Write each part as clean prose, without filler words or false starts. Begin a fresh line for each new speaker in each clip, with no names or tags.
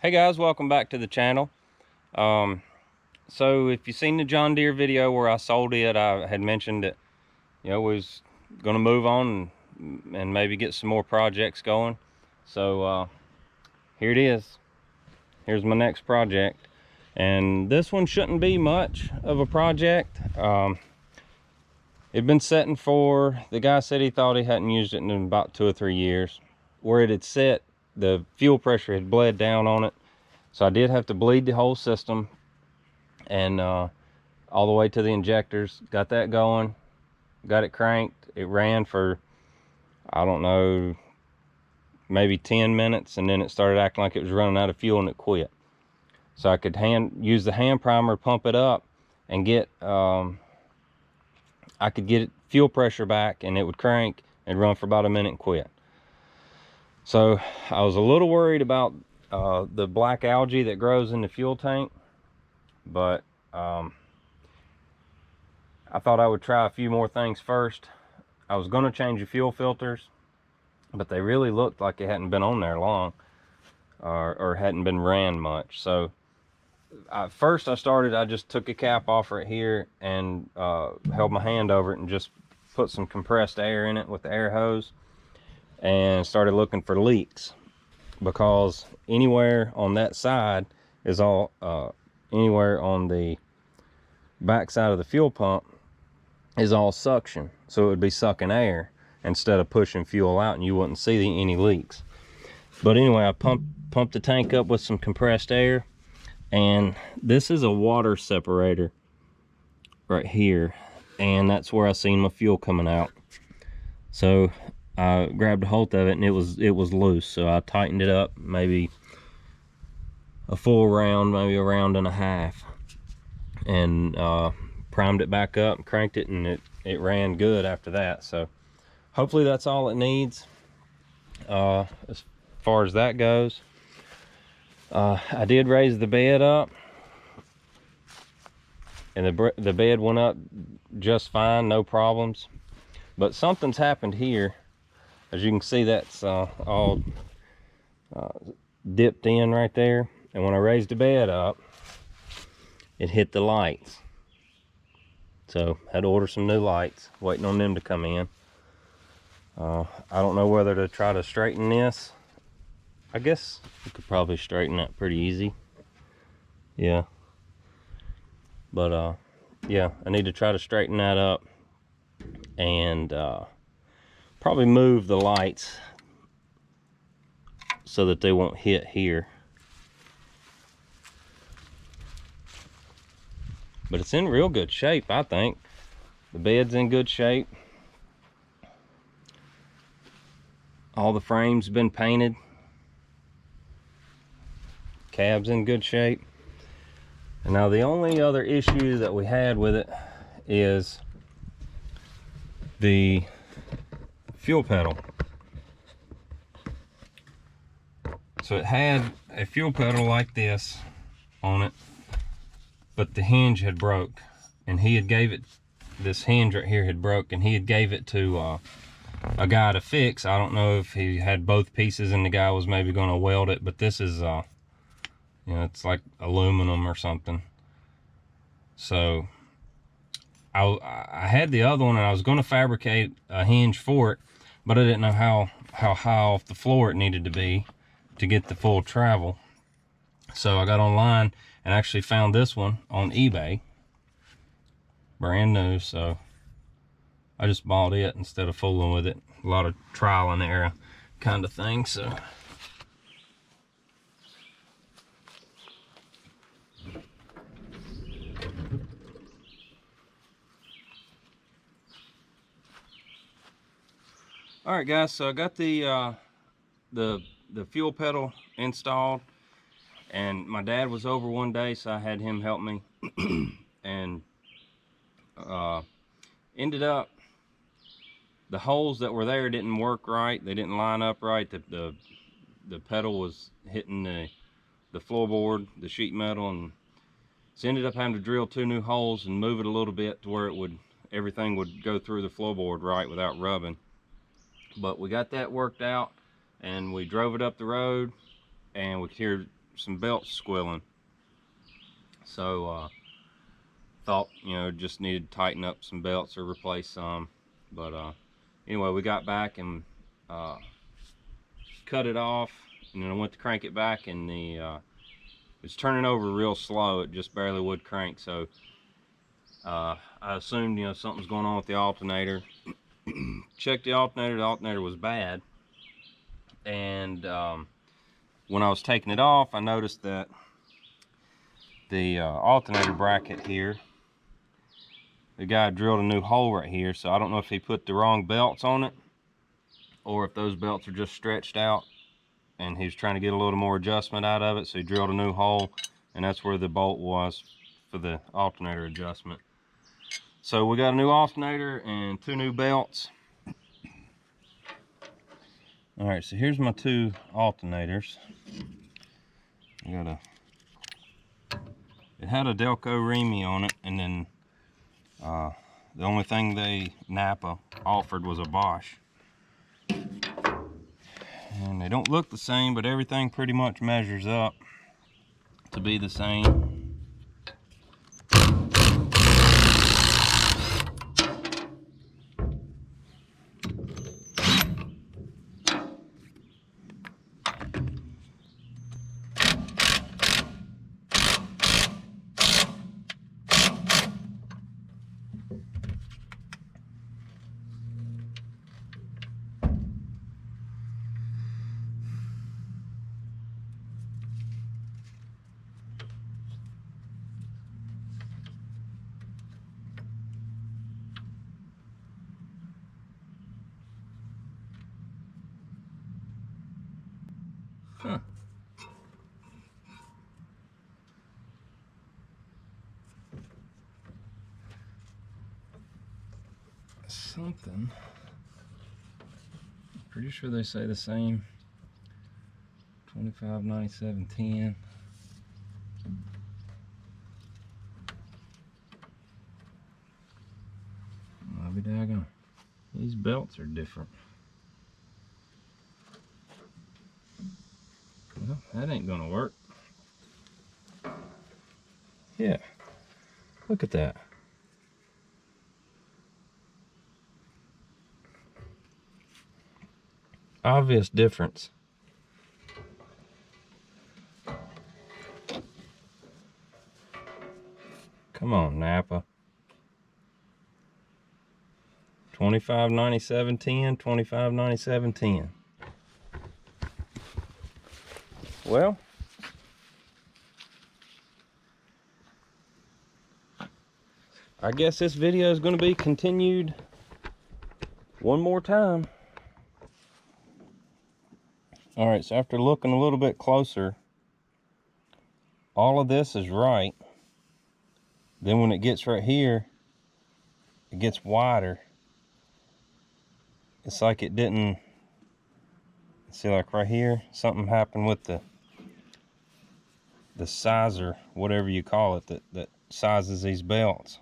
Hey guys, welcome back to the channel. So if you've seen the John Deere video where I sold it, I had mentioned that, we was going to move on and maybe get some more projects going. So here it is. Here's my next project. And this one shouldn't be much of a project. It'd been sitting for, the guy said he thought he hadn't used it in about 2 or 3 years. Where it had set, the fuel pressure had bled down on it. So I did have to bleed the whole system and all the way to the injectors. Got that going, got it cranked. It ran for, I don't know, maybe 10 minutes, and then it started acting like it was running out of fuel and it quit. So I could use the hand primer, pump it up, and get, I could get fuel pressure back, and it would crank and run for about a minute and quit. So I was a little worried about the black algae that grows in the fuel tank, but I thought I would try a few more things first. I was going to change the fuel filters, but they really looked like it hadn't been on there long, or hadn't been ran much. So first I just took a cap off right here and held my hand over it and just put some compressed air in it with the air hose and started looking for leaks, because anywhere on that side is all anywhere on the back side of the fuel pump is all suction, so it would be sucking air instead of pushing fuel out, and you wouldn't see any leaks. But anyway, I pumped the tank up with some compressed air, and this is a water separator right here, and that's where I seen my fuel coming out. So I grabbed a hold of it, and it was loose, so I tightened it up, maybe a full round, maybe a round and a half, and primed it back up, cranked it, and it ran good after that. So hopefully that's all it needs as far as that goes. I did raise the bed up, and the bed went up just fine, no problems. But something's happened here. As you can see, that's all dipped in right there, and when I raised the bed up, it hit the lights. So had to order some new lights, waiting on them to come in. I don't know whether to try to straighten this. I guess you could probably straighten that pretty easy. Yeah. But yeah, I need to try to straighten that up and probably move the lights so that they won't hit here. But it's in real good shape, I think. The bed's in good shape. All the frames been painted. Cab's in good shape. And now the only other issue that we had with it is the fuel pedal. So it had a fuel pedal like this on it, but the hinge had broke, and he had gave it, this hinge right here had broke, and he had gave it to a guy to fix. I don't know if he had both pieces and the guy was maybe going to weld it, but this is it's like aluminum or something. So I had the other one, and I was going to fabricate a hinge for it, but I didn't know how high off the floor it needed to be to get the full travel. So I got online and actually found this one on eBay, brand new. So I just bought it instead of fooling with it. A lot of trial and error kind of thing. So all right, guys, so I got the fuel pedal installed, and my dad was over one day, so I had him help me. And ended up, the holes that were there didn't work right. They didn't line up right. The pedal was hitting the floorboard, the sheet metal, and so ended up having to drill 2 new holes and move it a little bit to where everything would go through the floorboard right without rubbing. But we got that worked out, and we drove it up the road, and we could hear some belts squilling. So thought, you know, just needed to tighten up some belts or replace some. But anyway, we got back and cut it off, and then I went to crank it back, and it's turning over real slow. It just barely would crank. So I assumed, you know, something's going on with the alternator. Checked the alternator was bad. And when I was taking it off, I noticed that the alternator bracket here, the guy drilled a new hole right here. So I don't know if he put the wrong belts on it, or if those belts are just stretched out and he was trying to get a little more adjustment out of it, so he drilled a new hole, and that's where the bolt was for the alternator adjustment. So we got a new alternator and 2 new belts. All right, so here's my 2 alternators. It had a Delco Remy on it, and then the only thing Napa offered was a Bosch. And they don't look the same, but everything pretty much measures up to be the same. Huh. Something. Pretty sure they say the same. 259710. I'll be daggone. These belts are different. Well, that ain't gonna work. Yeah, look at that. Obvious difference. Come on, Napa. 259710, 259710. Well, I guess this video is going to be continued one more time. All right, so after looking a little bit closer, all of this is right. Then when it gets right here, it gets wider. It's like it didn't, see, like right here, something happened with the sizer, whatever you call it, that sizes these belts.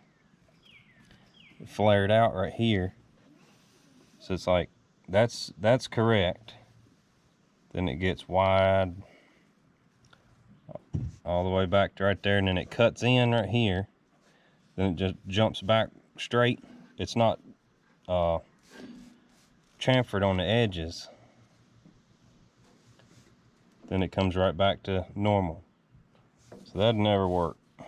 It flared out right here. So it's like, that's correct. Then it gets wide all the way back to right there, and then it cuts in right here. Then it just jumps back straight. It's not chamfered on the edges. Then it comes right back to normal. So that'd never work. So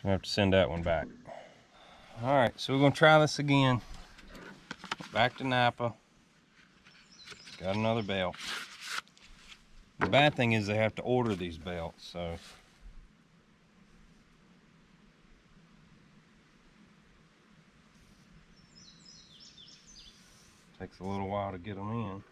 we have to send that one back. All right, so we're gonna try this again. Back to Napa. Got another belt. The bad thing is they have to order these belts, so. Takes a little while to get them in.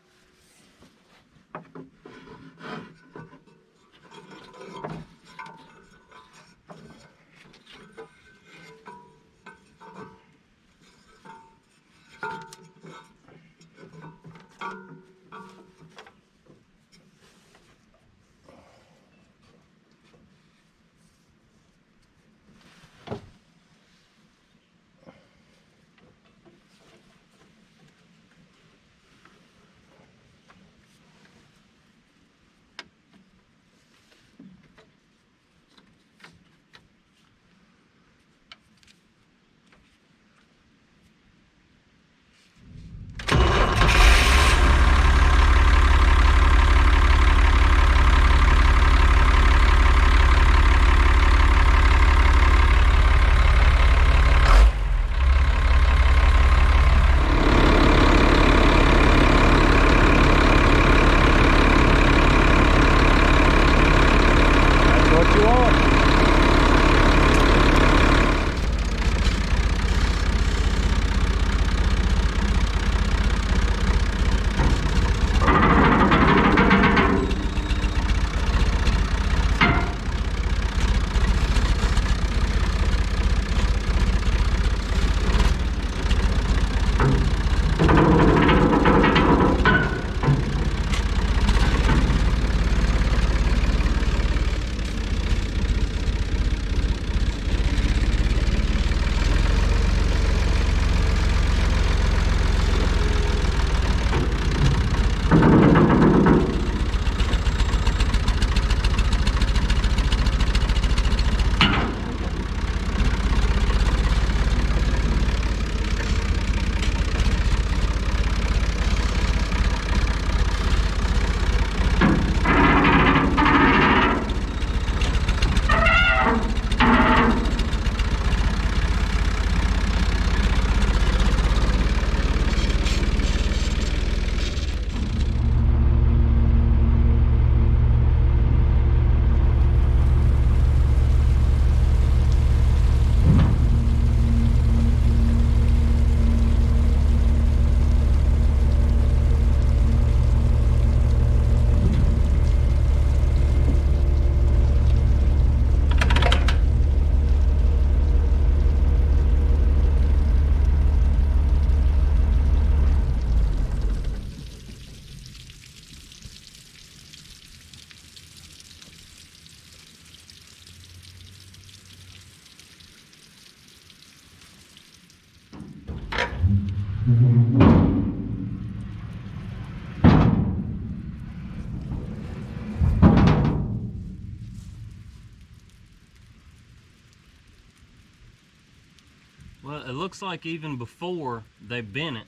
Well, it looks like even before they bent it,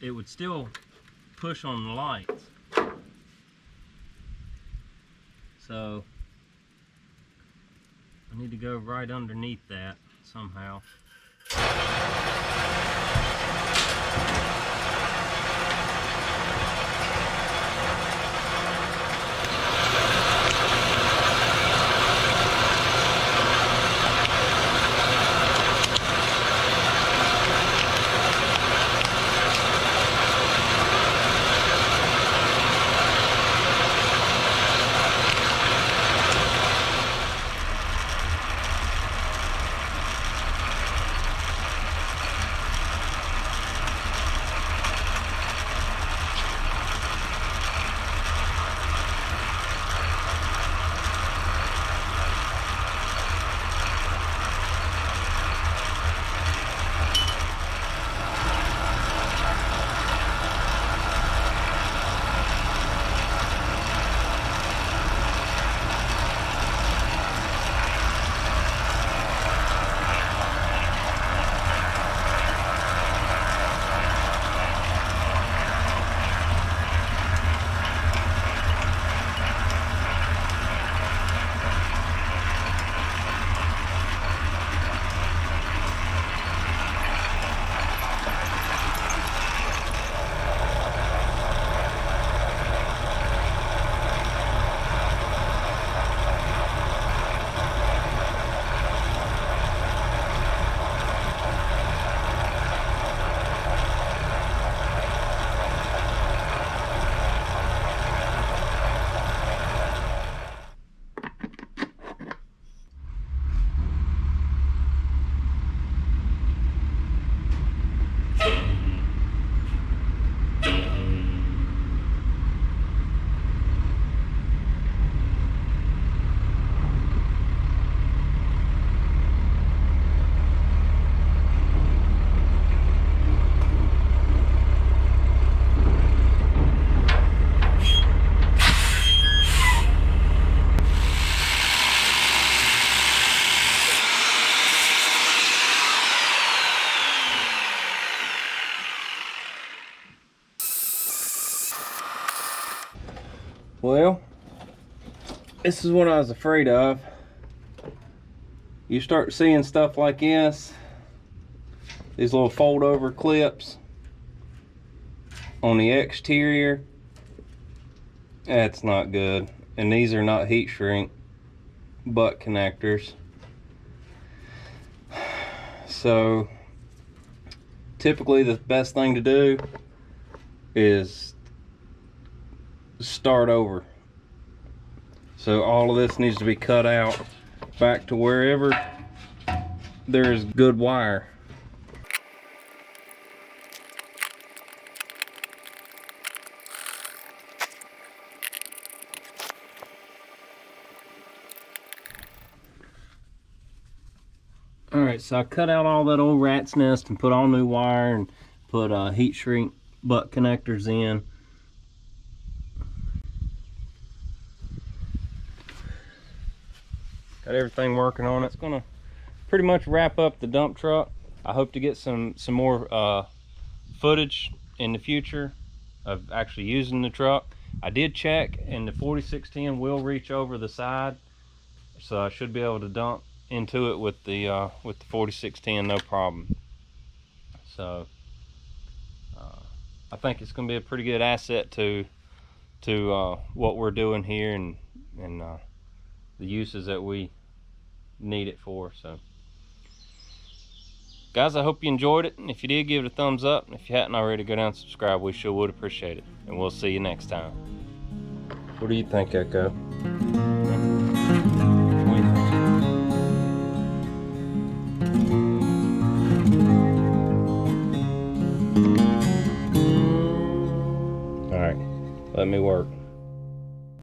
it would still push on the lights. So I need to go right underneath that somehow. Well, this is what I was afraid of. You start seeing stuff like this, these little fold over clips on the exterior. That's not good. And these are not heat shrink butt connectors. So typically the best thing to do is start over. So all of this needs to be cut out back to wherever there's good wire. Alright, so I cut out all that old rat's nest and put all new wire and put heat shrink butt connectors in. Got everything working on it. It's gonna pretty much wrap up the dump truck. I hope to get some more footage in the future of actually using the truck. I did check, and the 4610 will reach over the side, so I should be able to dump into it with the 4610 no problem. So I think it's going to be a pretty good asset to what we're doing here and the uses that we need it for. So guys, I hope you enjoyed it, and if you did, give it a thumbs up, and if you hadn't already, go down and subscribe. We sure would appreciate it, and we'll see you next time. What do you think, Echo? All right, let me work.